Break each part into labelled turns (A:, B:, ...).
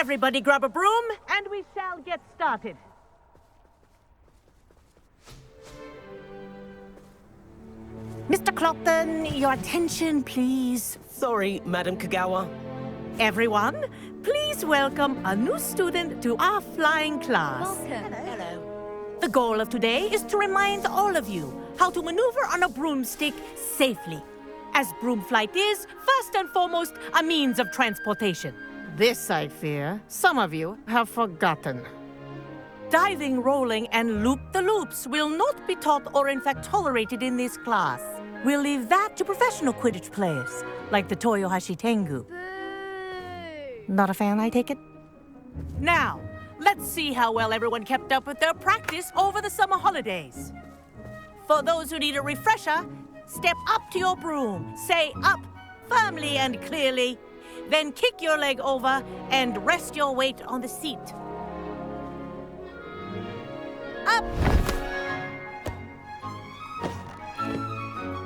A: Everybody grab a broom, and we shall get started. Mr. Clopton, your attention, please.
B: Sorry, Madam Kagawa.
A: Everyone, please welcome a new student to our flying class.
C: Welcome. Hello.
A: The goal of today is to remind all of you how to maneuver on a broomstick safely, as broom flight is, first and foremost, a means of transportation. This, I fear, some of you have forgotten. Diving, rolling, and loop-the-loops will not be taught or in fact tolerated in this class. We'll leave that to professional Quidditch players, like the Toyohashi Tengu.
C: Boo!
A: Not a fan, I take it? Now, let's see how well everyone kept up with their practice over the summer holidays. For those who need a refresher, step up to your broom, say up firmly and clearly, then kick your leg over and rest your weight on the seat. Up!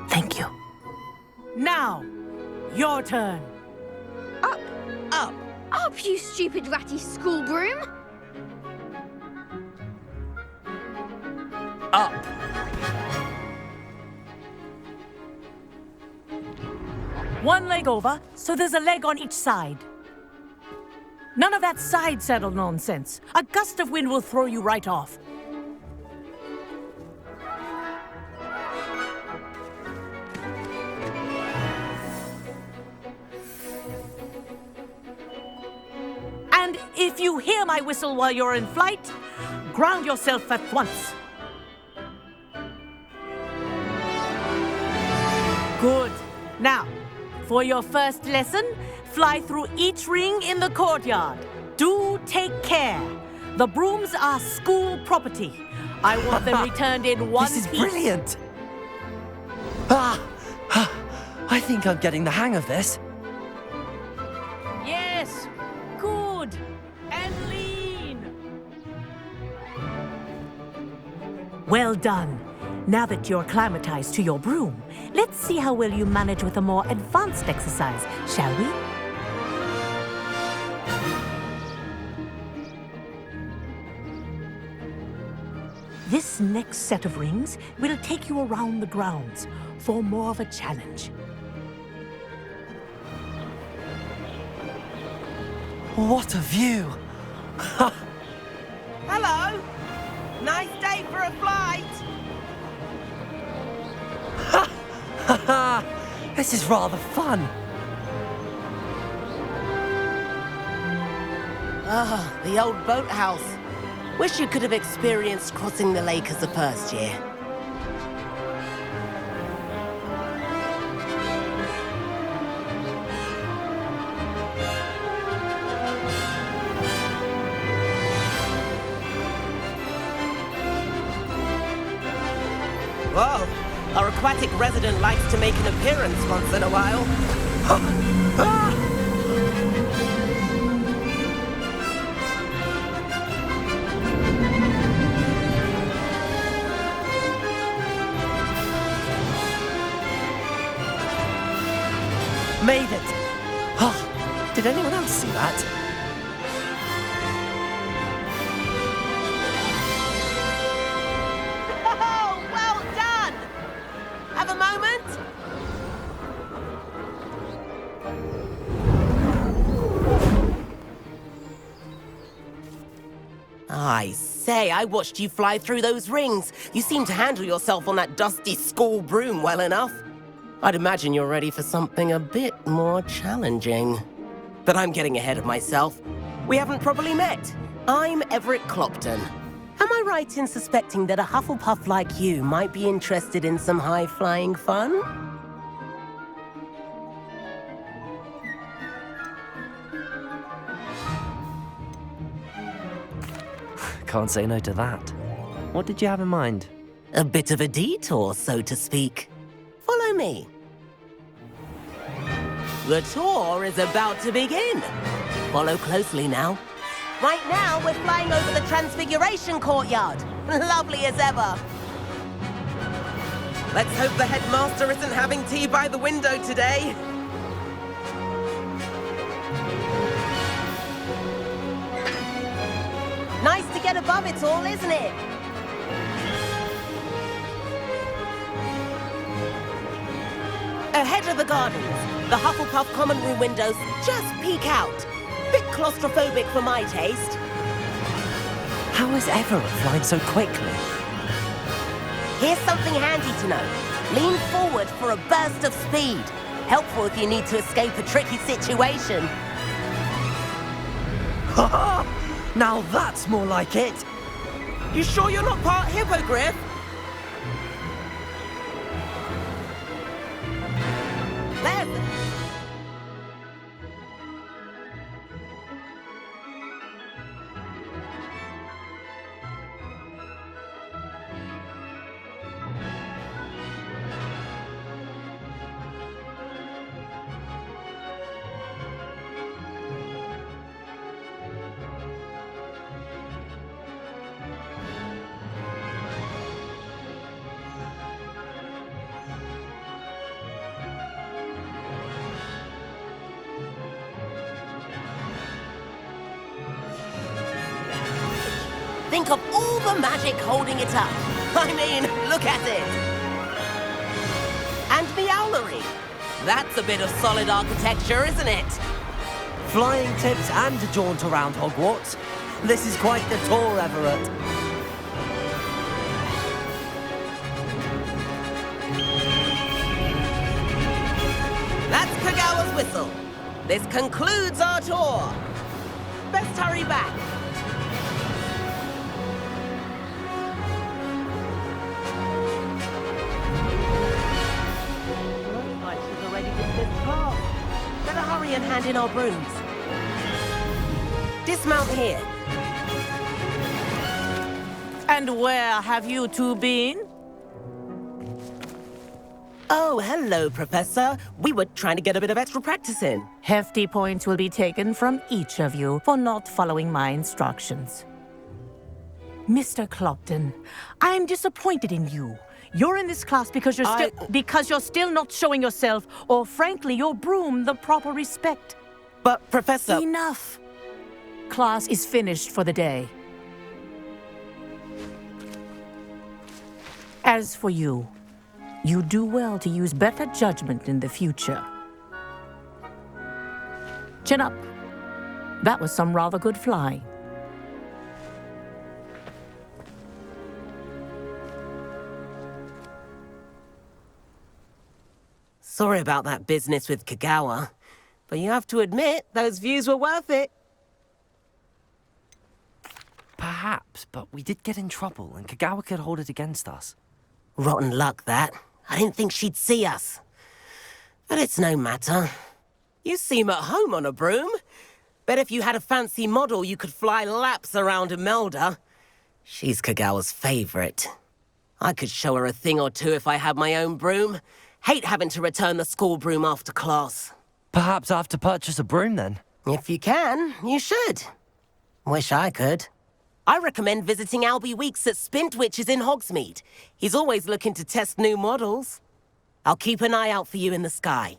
A: Thank you. Now, your turn.
C: Up!
B: Up!
C: Up, you stupid ratty school broom!
B: Up!
A: One leg over, so there's a leg on each side. None of that side saddle nonsense. A gust of wind will throw you right off. And if you hear my whistle while you're in flight, ground yourself at once. Good. Now, for your first lesson, fly through each ring in the courtyard. Do take care. The brooms are school property. I want them returned in one piece.
B: This is brilliant! I think I'm getting the hang of this.
A: Yes. Good. And lean. Well done. Now that you're acclimatized to your broom, let's see how well you manage with a more advanced exercise, shall we? This next set of rings will take you around the grounds for more of a challenge.
B: What a view!
D: Hello! Nice day for a flight!
B: This is rather fun.
D: Ah, the old boathouse. Wish you could have experienced crossing the lake as a first year. Whoa! Our aquatic resident likes to make an appearance once in a while.
B: Made it! Oh, did anyone else see that?
D: Oh, well done! Have a moment? I say, I watched you fly through those rings. You seem to handle yourself on that dusty school broom well enough. I'd imagine you're ready for something a bit more challenging. But I'm getting ahead of myself. We haven't properly met. I'm Everett Clopton. Am I right in suspecting that a Hufflepuff like you might be interested in some high-flying fun?
B: Can't say no to that. What did you have in mind?
D: A bit of a detour, so to speak. Follow me. The tour is about to begin. Follow closely now. Right now, we're flying over the Transfiguration Courtyard. Lovely as ever. Let's hope the headmaster isn't having tea by the window today. get above it all, isn't it? Ahead of the gardens, the Hufflepuff common room windows just peek out. Bit claustrophobic for my taste.
B: How is Everett flying so quickly?
D: Here's something handy to know. Lean forward for a burst of speed. Helpful if you need to escape a tricky situation.
B: Ha! Now that's more like it.
D: You sure you're not part hippogriff? There's it. Think of all the magic holding it up. I mean, look at it. And the owlery. That's a bit of solid architecture, isn't it?
B: Flying tips and a jaunt around Hogwarts. This is quite the tour, Everett.
D: That's Kagawa's whistle. This concludes our tour. Best hurry back. Better hurry and hand in our brooms. Dismount here.
A: And where have you two been?
D: Oh, hello, Professor. We were trying to get a bit of extra practice in.
A: Hefty points will be taken from each of you for not following my instructions. Mr. Clopton, I'm disappointed in you. You're in this class because you're still not showing yourself, or frankly, your broom the proper respect.
D: But, Professor...
A: Enough. Class is finished for the day. As for you, you do well to use better judgment in the future. Chin up. That was some rather good flying.
D: Sorry about that business with Kagawa, but you have to admit, those views were worth it.
B: Perhaps, but we did get in trouble, and Kagawa could hold it against us.
D: Rotten luck, that. I didn't think she'd see us. But it's no matter. You seem at home on a broom. Bet if you had a fancy model, you could fly laps around Imelda. She's Kagawa's favorite. I could show her a thing or two if I had my own broom. Hate having to return the school broom after class.
B: Perhaps I have to purchase a broom then.
D: If you can, you should. Wish I could. I recommend visiting Albie Weeks at Spintwitches in Hogsmeade. He's always looking to test new models. I'll keep an eye out for you in the sky.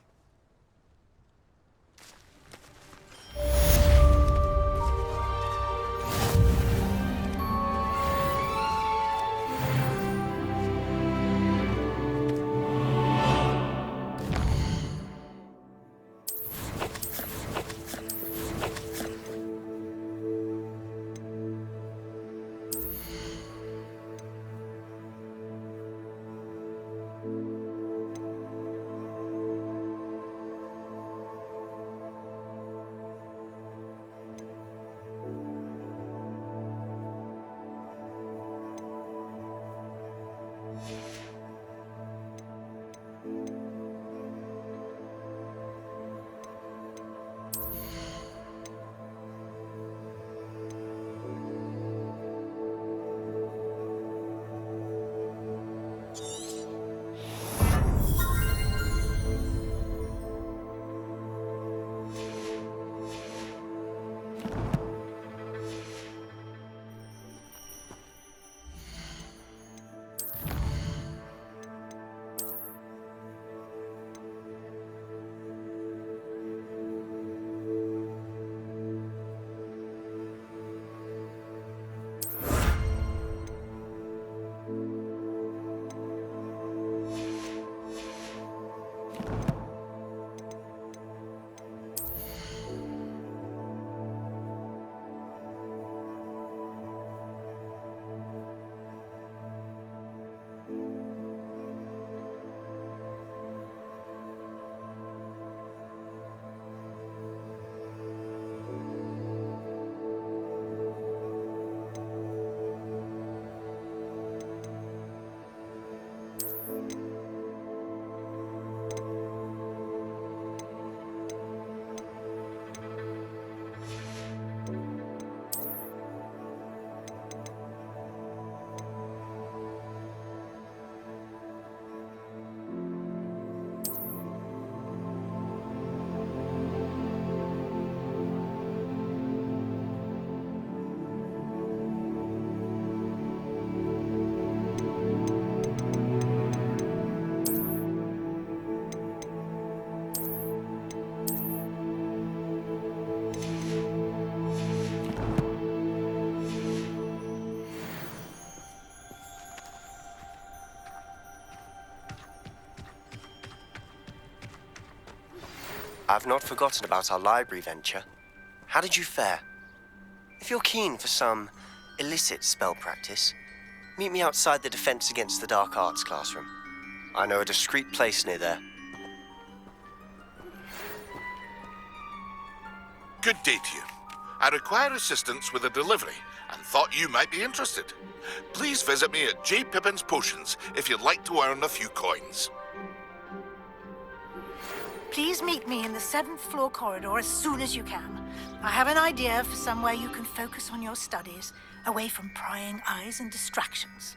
B: I've not forgotten about our library venture. How did you fare? If you're keen for some illicit spell practice, meet me outside the Defense Against the Dark Arts classroom. I know a discreet place near there.
E: Good day to you. I require assistance with a delivery and thought you might be interested. Please visit me at J. Pippin's Potions if you'd like to earn a few coins.
F: Please meet me in the 7th floor corridor as soon as you can. I have an idea for somewhere you can focus on your studies, away from prying eyes and distractions.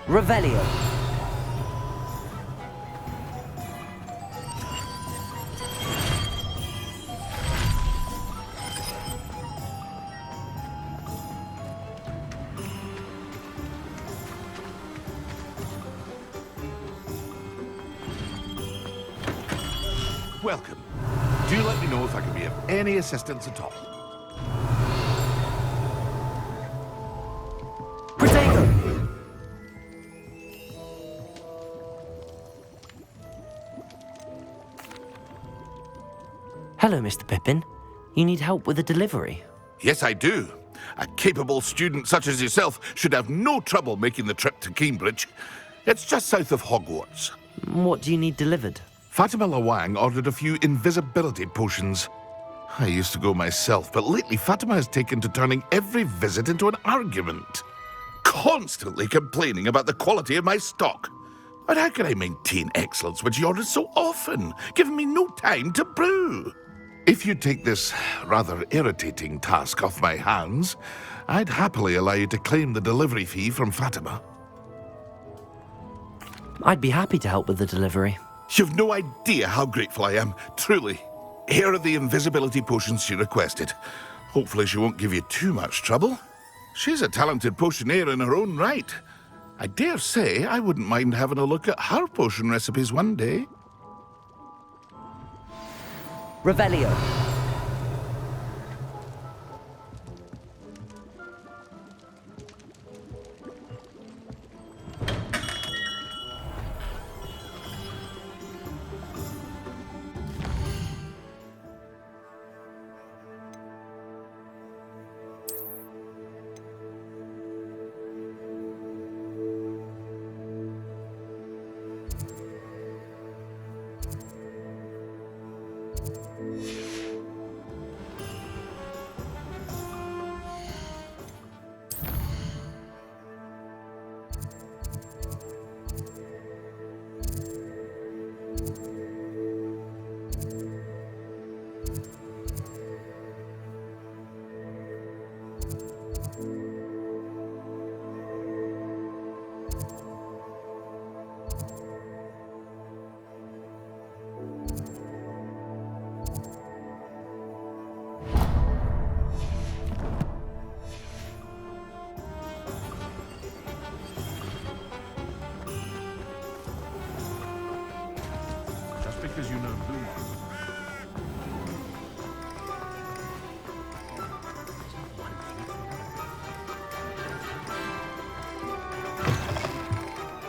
B: Revelio.
E: Welcome. Do let me know if I can be of any assistance at all.
B: Hello, Mr. Pippin. You need help with a delivery?
E: Yes, I do. A capable student such as yourself should have no trouble making the trip to Cambridge. It's just south of Hogwarts.
B: What do you need delivered?
E: Fatima Lawang ordered a few invisibility potions. I used to go myself, but lately Fatima has taken to turning every visit into an argument. Constantly complaining about the quality of my stock. But how can I maintain excellence when she orders so often, giving me no time to brew? If you take this rather irritating task off my hands, I'd happily allow you to claim the delivery fee from Fatima.
B: I'd be happy to help with the delivery.
E: You've no idea how grateful I am, truly. Here are the invisibility potions she requested. Hopefully she won't give you too much trouble. She's a talented potioneer in her own right. I dare say I wouldn't mind having a look at her potion recipes one day.
B: Revelio.
E: because you know Lumos.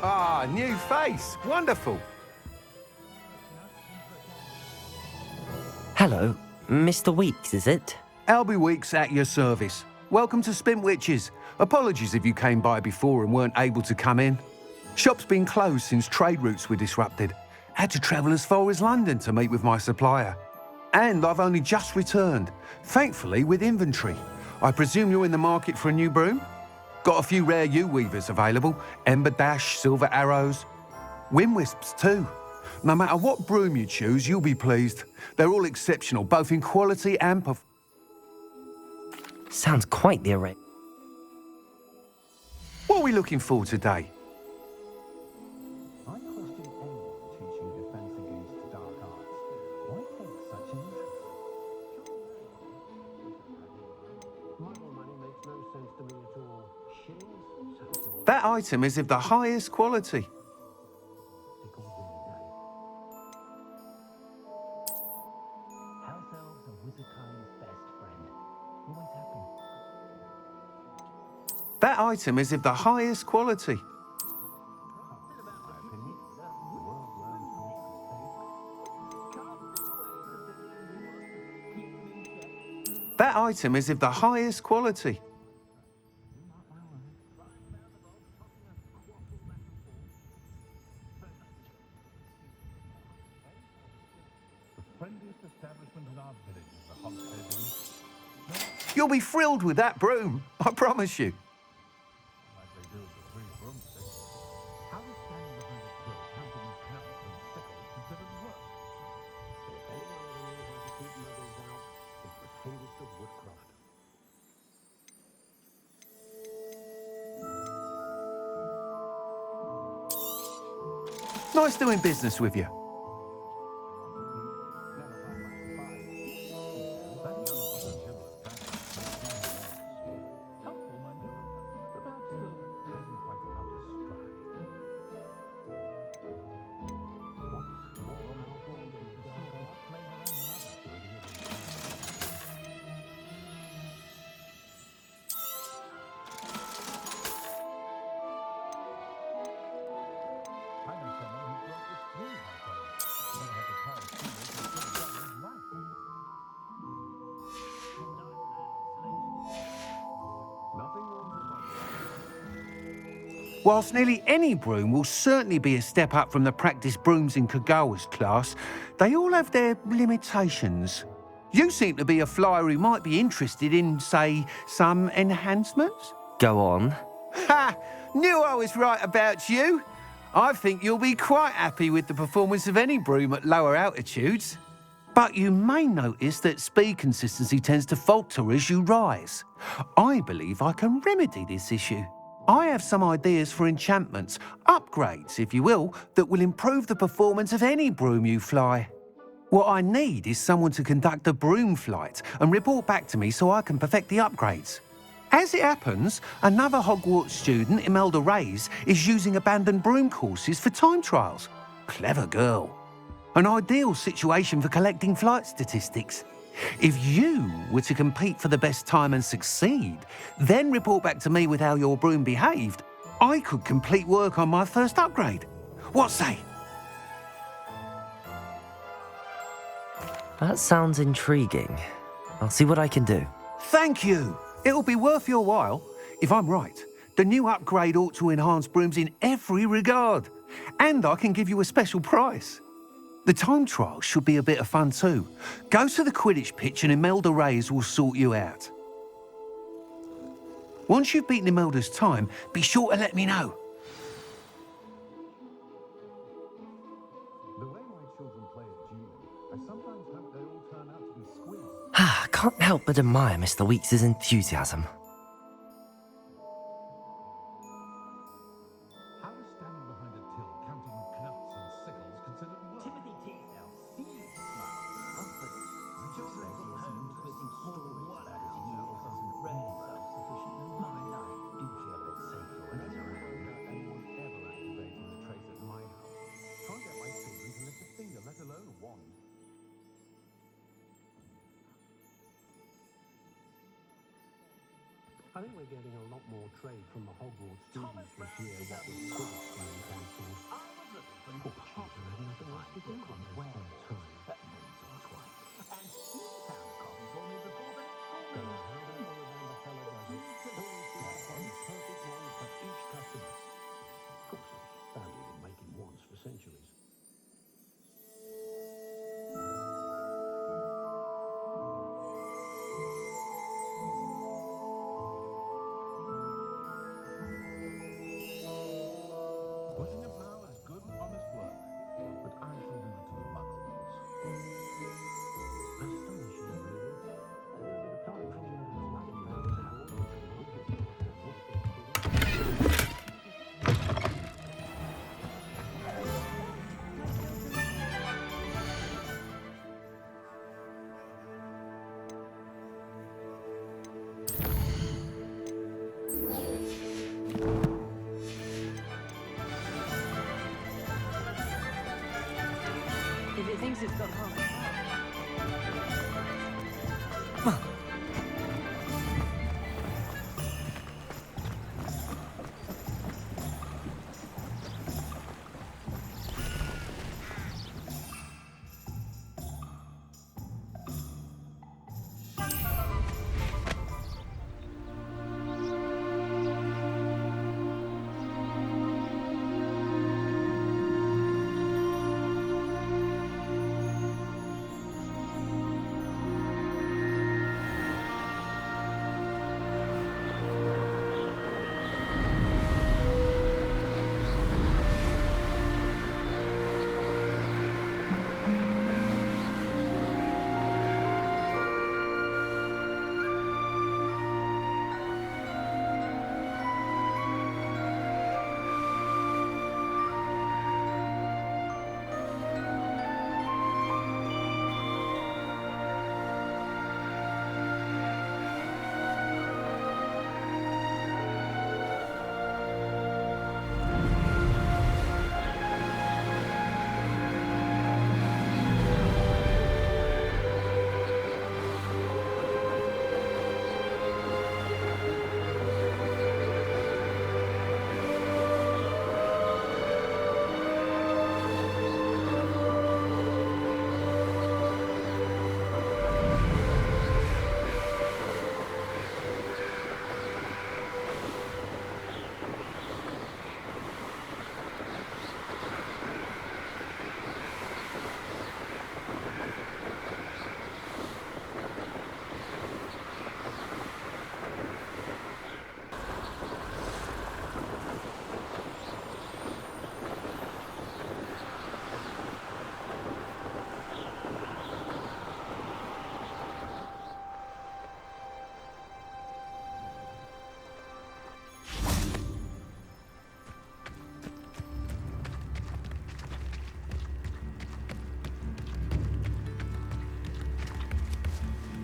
G: Ah, new face. Wonderful.
H: Hello, Mr. Weeks, is it?
G: Albie Weeks at your service. Welcome to Spintwitches. Apologies if you came by before and weren't able to come in. Shop's been closed since trade routes were disrupted. Had to travel as far as London to meet with my supplier. And I've only just returned, thankfully with inventory. I presume you're in the market for a new broom? Got a few rare U-weavers available. Ember Dash, Silver Arrows. Wind Wisps too. No matter what broom you choose, you'll be pleased. They're all exceptional, both in quality and
H: Sounds quite the array.
G: What are we looking for today? That item is of the highest quality. That item is of the highest quality. That item is of the highest quality. You'll be thrilled with that broom, I promise you. Nice doing business with you. Whilst nearly any broom will certainly be a step up from the practice brooms in Kagawa's class, they all have their limitations. You seem to be a flyer who might be interested in, say, some enhancements?
H: Go on.
G: Ha! Knew I was right about you. I think you'll be quite happy with the performance of any broom at lower altitudes. But you may notice that speed consistency tends to falter as you rise. I believe I can remedy this issue. I have some ideas for enchantments, upgrades, if you will, that will improve the performance of any broom you fly. What I need is someone to conduct a broom flight and report back to me so I can perfect the upgrades. As it happens, another Hogwarts student, Imelda Reyes, is using abandoned broom courses for time trials. Clever girl. An ideal situation for collecting flight statistics. If you were to compete for the best time and succeed, then report back to me with how your broom behaved, I could complete work on my first upgrade. What say?
H: That sounds intriguing. I'll see what I can do.
G: Thank you. It'll be worth your while. If I'm right, the new upgrade ought to enhance brooms in every regard. And I can give you a special price. The time trial should be a bit of fun too. Go to the Quidditch pitch and Imelda Reyes will sort you out. Once you've beaten Imelda's time, be sure to let me know.
H: I can't help but admire Mr. Weeks' enthusiasm.
I: I think we're getting a lot more trade from the Hogwarts students this year. What with Quidditch being cancelled. Poor children have nothing else to do. Where time ends on twice. And you found a copy for me before the... Don't know how the Ollivander fella does it. Always gets one perfect one for each customer. Of course, his family been making wands for centuries. Putting a plough is good and honest work, but I shall do it to the muggles. Astonishing, really. Apart from slightly
J: If it thinks it's got heart.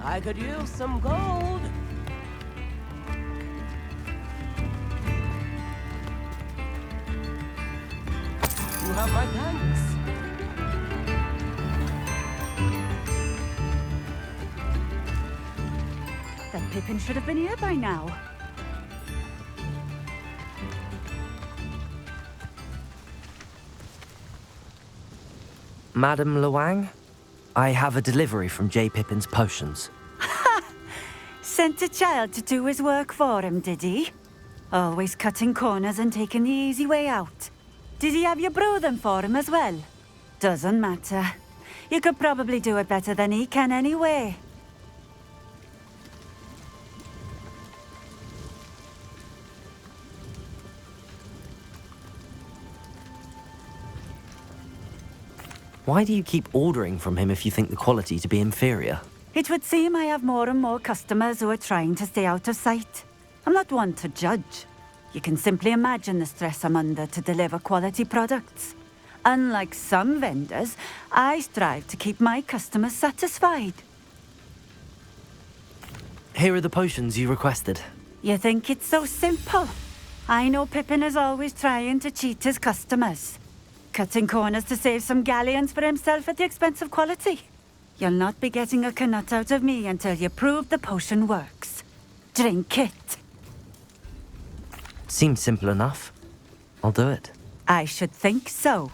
D: I could use some gold. You have my thanks.
J: That Pippin should have been here by now.
H: Madam Luang, I have a delivery from J. Pippin's potions.
J: Sent a child to do his work for him, did he? Always cutting corners and taking the easy way out. Did he have you brew them for him as well? Doesn't matter. You could probably do it better than he can anyway.
H: Why do you keep ordering from him if you think the quality to be inferior?
J: It would seem I have more and more customers who are trying to stay out of sight. I'm not one to judge. You can simply imagine the stress I'm under to deliver quality products. Unlike some vendors, I strive to keep my customers satisfied.
H: Here are the potions you requested.
J: You think it's so simple? I know Pippin is always trying to cheat his customers. Cutting corners to save some galleons for himself at the expense of quality. You'll not be getting a canut out of me until you prove the potion works. Drink it.
H: Seems simple enough. I'll do it.
J: I should think so.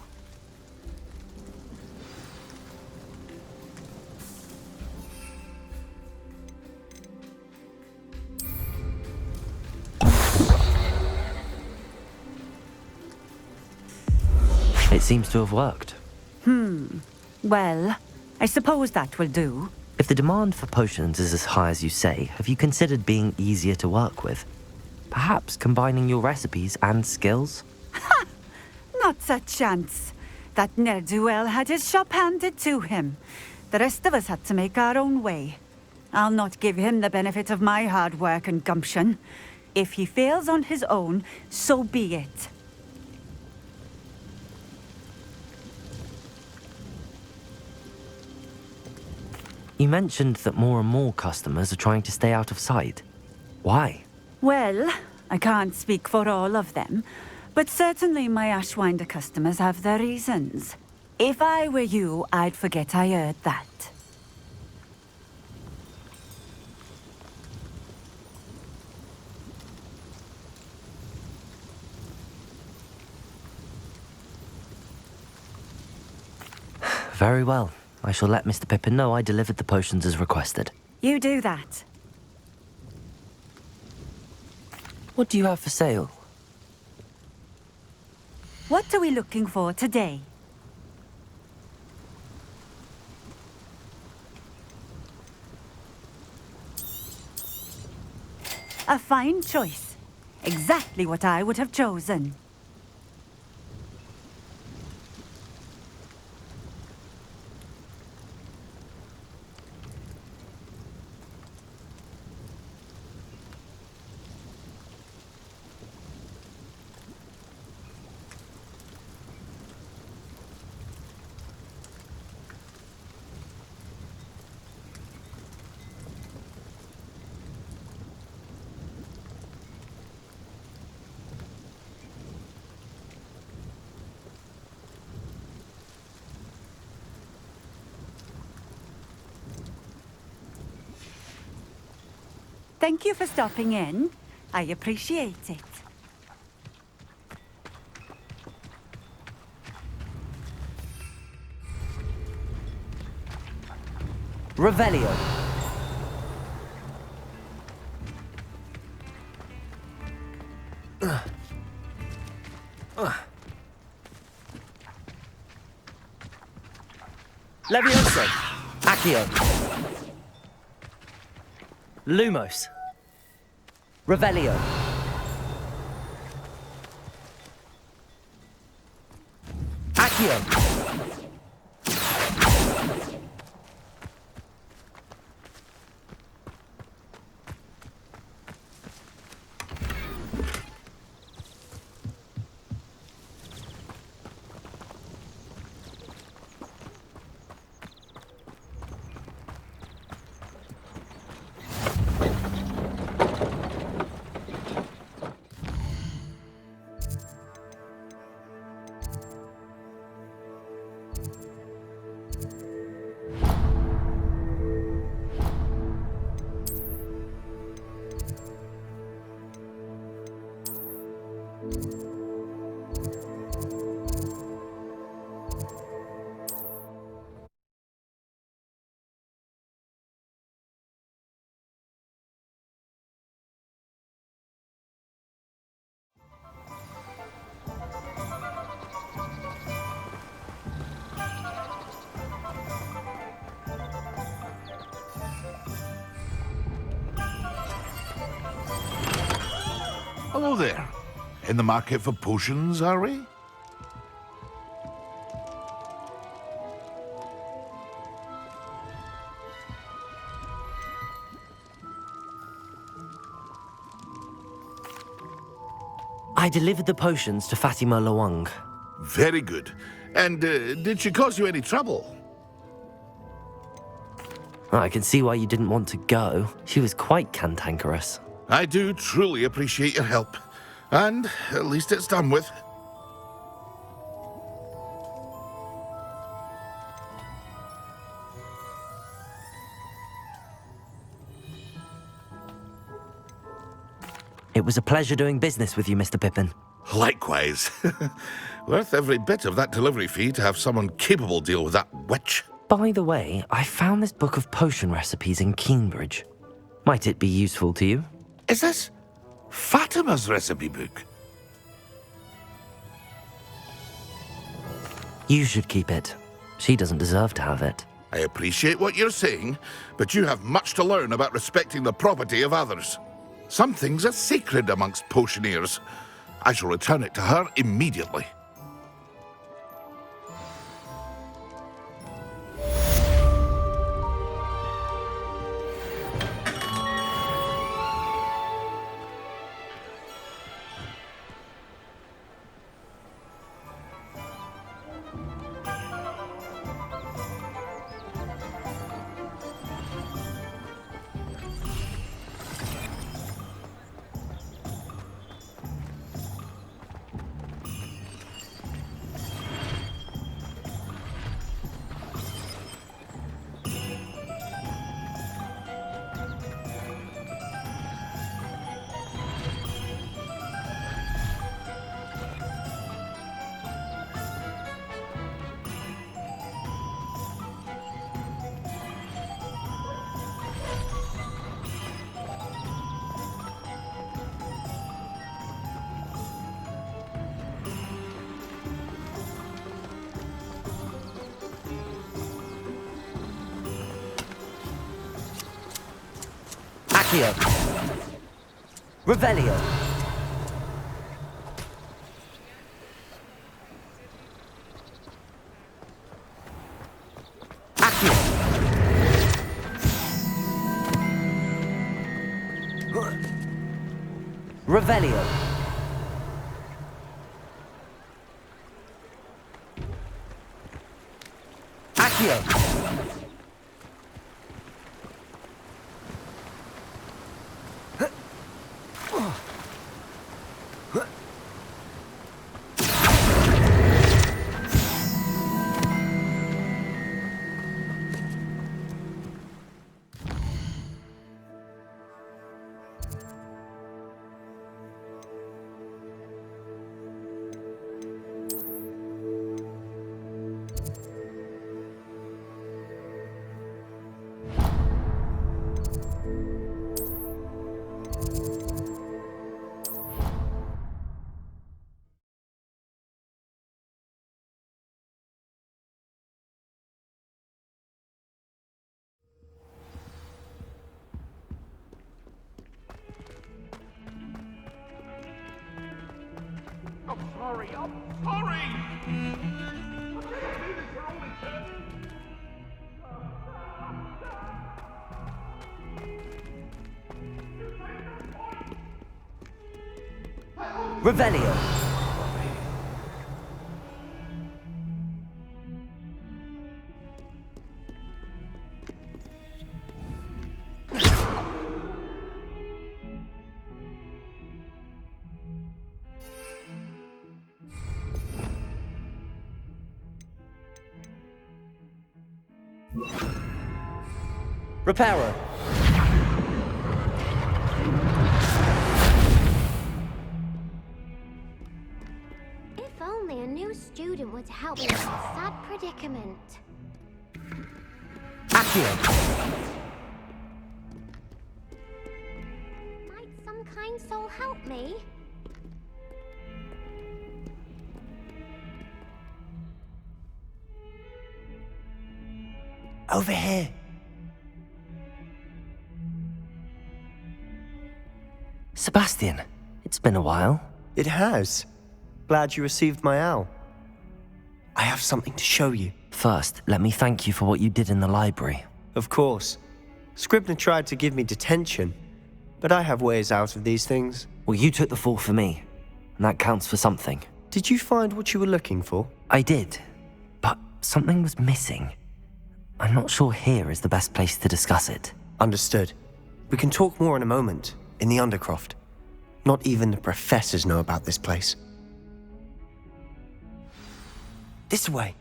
H: It seems to have worked.
J: Well, I suppose that will do.
H: If the demand for potions is as high as you say, have you considered being easier to work with? Perhaps combining your recipes and skills?
J: Not a chance. That ne'er-do-well had his shop handed to him. The rest of us had to make our own way. I'll not give him the benefit of my hard work and gumption. If he fails on his own, so be it.
H: You mentioned that more and more customers are trying to stay out of sight. Why?
J: Well, I can't speak for all of them, but certainly my Ashwinder customers have their reasons. If I were you, I'd forget I heard that.
H: Very well. I shall let Mr. Pippin know I delivered the potions as requested.
J: You do that.
H: What do you have for sale?
J: What are we looking for today? A fine choice. Exactly what I would have chosen. Thank you for stopping in. I appreciate it.
H: Revelio. Levioso. Accio. Lumos. Revelio. Accio.
E: Hello there. In the market for potions, are we?
H: I delivered the potions to Fatima Lawang.
E: Very good. And did she cause you any trouble?
H: I can see why you didn't want to go. She was quite cantankerous.
E: I do truly appreciate your help. And at least it's done with.
H: It It was a pleasure doing business with you, Mr. Pippin.
E: Likewise. Worth every bit of that delivery fee to have someone capable deal with that witch.
H: By the way, I found this book of potion recipes in Cambridge. Might it be useful to you?
E: Is this Fatima's recipe book?
H: You should keep it. She doesn't deserve to have it.
E: I appreciate what you're saying, but you have much to learn about respecting the property of others. Some things are sacred amongst potioneers. I shall return it to her immediately.
H: Accio. Revelio. Accio. Revelio. Accio.
E: I'm sorry!
H: Revelio. Reparo.
C: If only a new student were to help me with this sad predicament.
H: Accio.
C: Might some kind soul help me?
B: Over here.
H: Sebastian, it's been a while.
B: It has. Glad you received my owl. I have something to show you.
H: First, let me thank you for what you did in the library.
B: Of course. Scribner tried to give me detention, but I have ways out of these things.
H: Well, you took the fall for me, and that counts for something.
B: Did you find what you were looking for?
H: I did, but something was missing. I'm not sure here is the best place to discuss it.
B: Understood. We can talk more in a moment, in the Undercroft. Not even the professors know about this place. This way.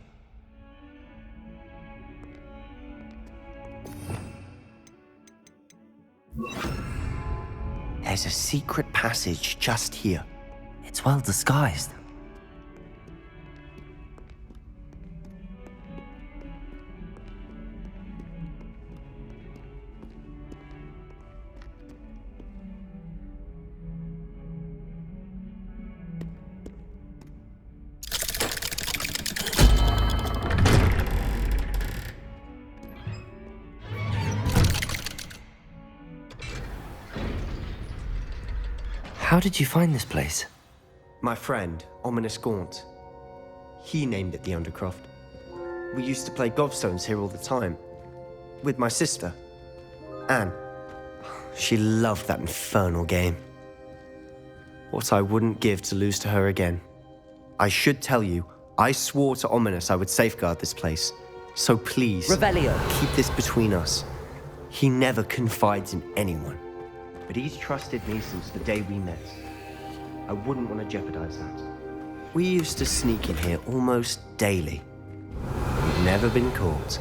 B: There's a secret passage just here.
H: It's well disguised. How did you find this place?
B: My friend, Ominous Gaunt. He named it the Undercroft. We used to play gobstones here all the time. With my sister, Anne. She loved that infernal game. What I wouldn't give to lose to her again. I should tell you, I swore to Ominous I would safeguard this place. So please,
H: Revelio.
B: keep this between us. He never confides in anyone. But he's trusted me since the day we met. I wouldn't want to jeopardize that. We used to sneak in here almost daily. We've never been caught.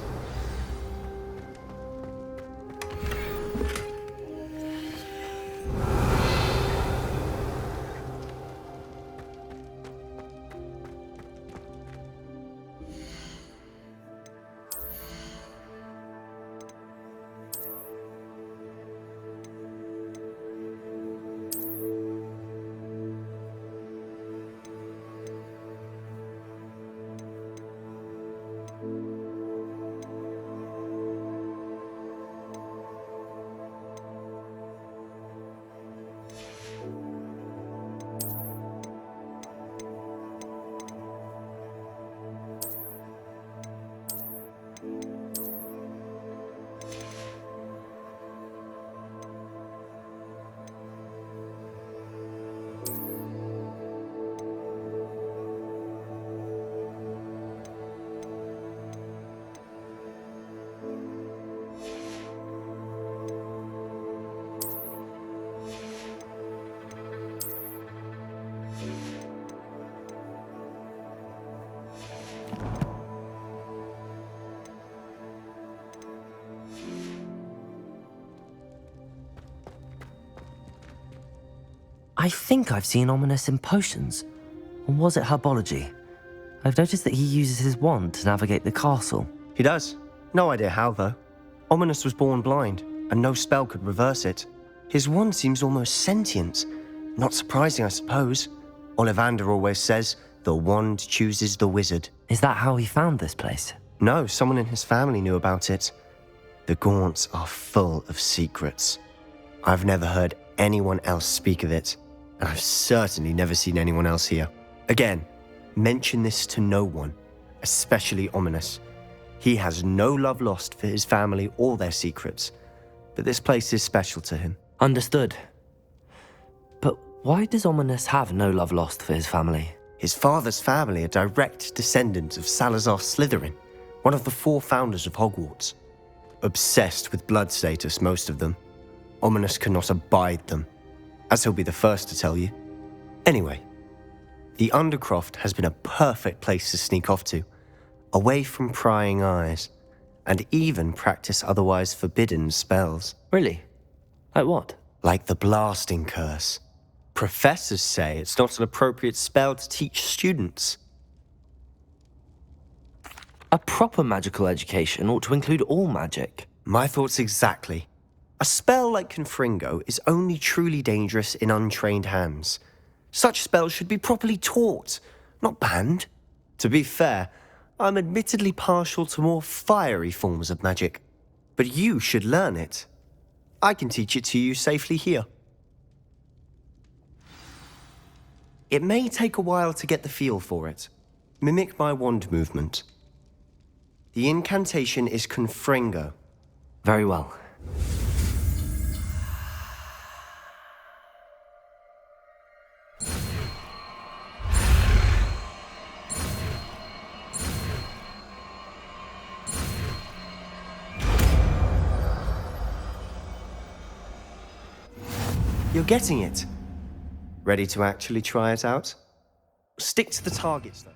H: I think I've seen Ominous in potions. Or was it herbology? I've noticed that he uses his wand to navigate the castle.
B: He does. No idea how, though. Ominous was born blind, and no spell could reverse it. His wand seems almost sentient. Not surprising, I suppose. Ollivander always says, the wand chooses the wizard.
H: Is that how he found this place?
B: No, someone in his family knew about it. The Gaunts are full of secrets. I've never heard anyone else speak of it, and I've certainly never seen anyone else here. Again, mention this to no one, especially Ominous. He has no love lost for his family or their secrets, but this place is special to him.
H: Understood. But why does Ominous have no love lost for his family?
B: His father's family are direct descendants of Salazar Slytherin, one of the 4 founders of Hogwarts. Obsessed with blood status, most of them. Ominous cannot abide them, as he'll be the first to tell you. Anyway, the Undercroft has been a perfect place to sneak off to, away from prying eyes, and even practice otherwise forbidden spells.
H: Really? Like what?
B: Like the blasting curse. Professors say it's not an appropriate spell to teach students.
H: A proper magical education ought to include all magic.
B: My thoughts exactly. A spell like Confringo is only truly dangerous in untrained hands. Such spells should be properly taught, not banned. To be fair, I'm admittedly partial to more fiery forms of magic, but you should learn it. I can teach it to you safely here. It may take a while to get the feel for it. Mimic my wand movement. The incantation is Confringo.
H: Very well.
B: You're getting it. Ready to actually try it out? Stick to the targets, though.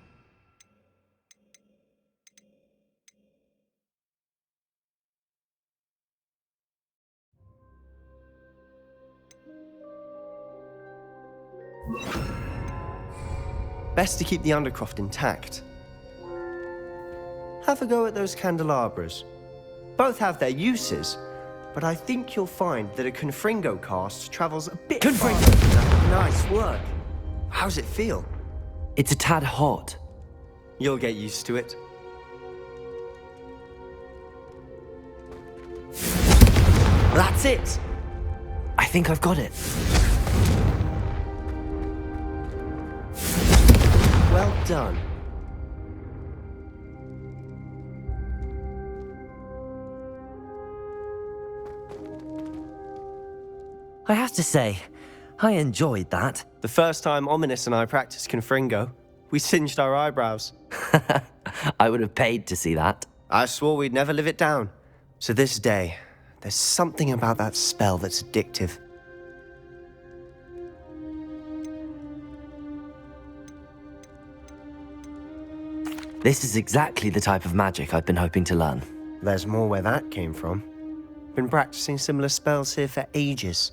B: Best to keep the Undercroft intact. Have a go at those candelabras. Both have their uses, but I think you'll find that a Confringo cast travels a bit faster. Nice work. How's it feel?
H: It's a tad hot.
B: You'll get used to it.
H: That's it! I think I've got it.
B: Well done.
H: I have to say, I enjoyed that.
B: The first time Ominous and I practiced Confringo, we singed our eyebrows.
H: I would have paid to see that.
B: I swore we'd never live it down. So this day, there's something about that spell that's addictive.
H: This is exactly the type of magic I've been hoping to learn.
B: There's more where that came from. Been practicing similar spells here for ages.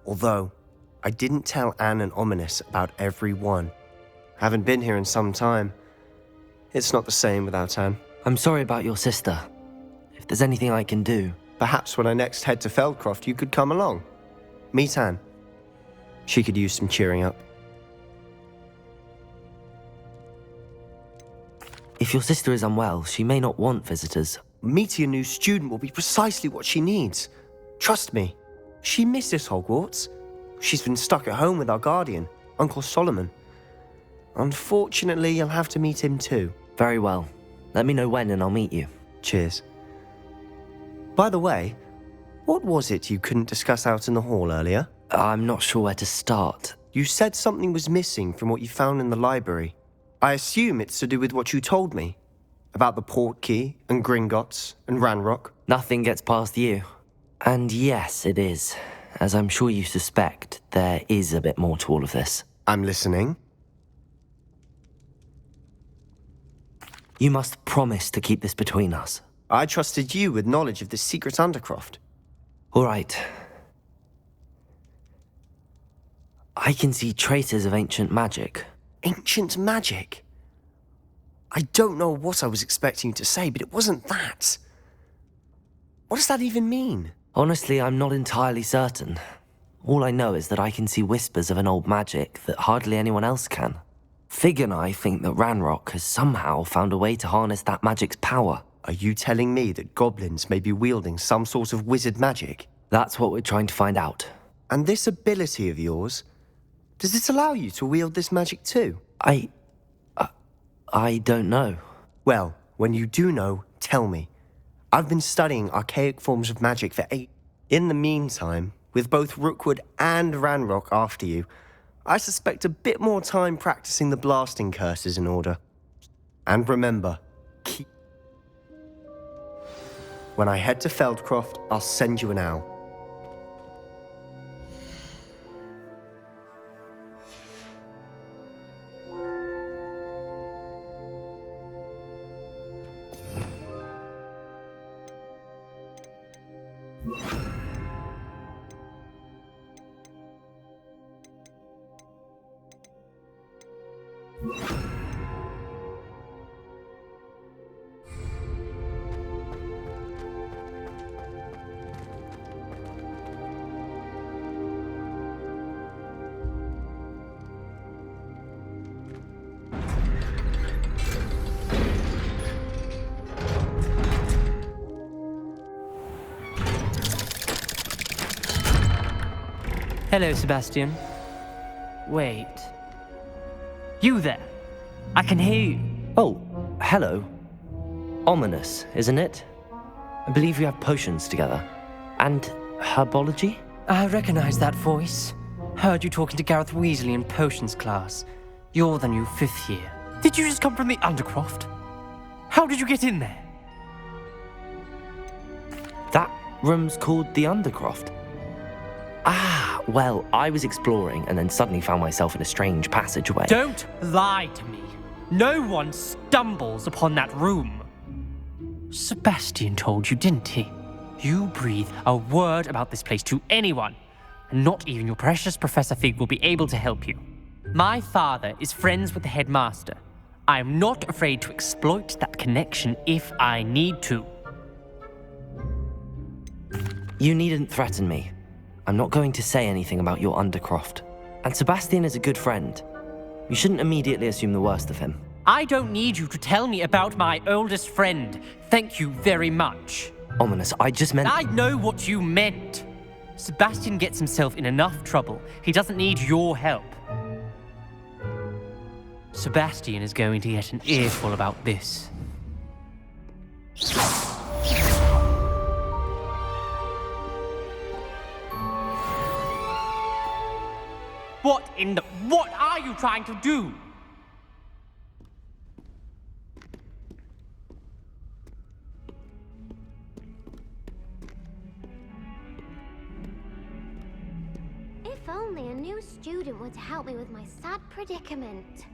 B: Although, I didn't tell Anne and Ominous about every one. Haven't been here in some time. It's not the same without Anne.
H: I'm sorry about your sister. If there's anything I can do...
B: Perhaps when I next head to Feldcroft, you could come along. Meet Anne. She could use some cheering up.
H: If your sister is unwell, she may not want visitors.
B: Meeting a new student will be precisely what she needs. Trust me. She misses Hogwarts. She's been stuck at home with our guardian, Uncle Solomon. Unfortunately, you'll have to meet him too.
H: Very well. Let me know when and I'll meet you.
B: Cheers. By the way, what was it you couldn't discuss out in the hall earlier?
H: I'm not sure where to start.
B: You said something was missing from what you found in the library. I assume it's to do with what you told me. About the Portkey and Gringotts and Ranrock.
H: Nothing gets past you. And yes, it is. As I'm sure you suspect, there is a bit more to all of this.
B: I'm listening.
H: You must promise to keep this between us.
B: I trusted you with knowledge of this secret Undercroft.
H: All right. I can see traces of ancient magic.
B: Ancient magic? I don't know what I was expecting you to say, but it wasn't that. What does that even mean?
H: Honestly, I'm not entirely certain. All I know is that I can see whispers of an old magic that hardly anyone else can. Fig and I think that Ranrock has somehow found a way to harness that magic's power.
B: Are you telling me that goblins may be wielding some sort of wizard magic?
H: That's what we're trying to find out.
B: And this ability of yours, does it allow you to wield this magic too?
H: I don't know.
B: Well, when you do know, tell me. I've been studying archaic forms of magic for 8. In the meantime, with both Rookwood and Ranrock after you, I suspect a bit more time practicing the blasting curses in order. And remember, keep... When I head to Feldcroft, I'll send you an owl.
K: Hello, Sebastian. Wait. You there? I can hear you.
H: Oh, hello. Ominous, isn't it? I believe we have potions together. And herbology?
K: I recognize that voice. Heard you talking to Gareth Weasley in potions class. You're the new 5th year. Did you just come from the Undercroft? How did you get in there?
H: That room's called the Undercroft. Ah, well, I was exploring and then suddenly found myself in a strange passageway.
K: Don't lie to me. No one stumbles upon that room. Sebastian told you, didn't he? You breathe a word about this place to anyone, and not even your precious Professor Fig will be able to help you. My father is friends with the headmaster. I am not afraid to exploit that connection if I need to.
H: You needn't threaten me. I'm not going to say anything about your Undercroft. And Sebastian is a good friend. You shouldn't immediately assume the worst of him.
K: I don't need you to tell me about my oldest friend. Thank you very much.
H: Ominous, I just meant...
K: I know what you meant. Sebastian gets himself in enough trouble. He doesn't need your help. Sebastian is going to get an earful about this. What are you trying to do?
C: If only a new student were to help me with my sad predicament.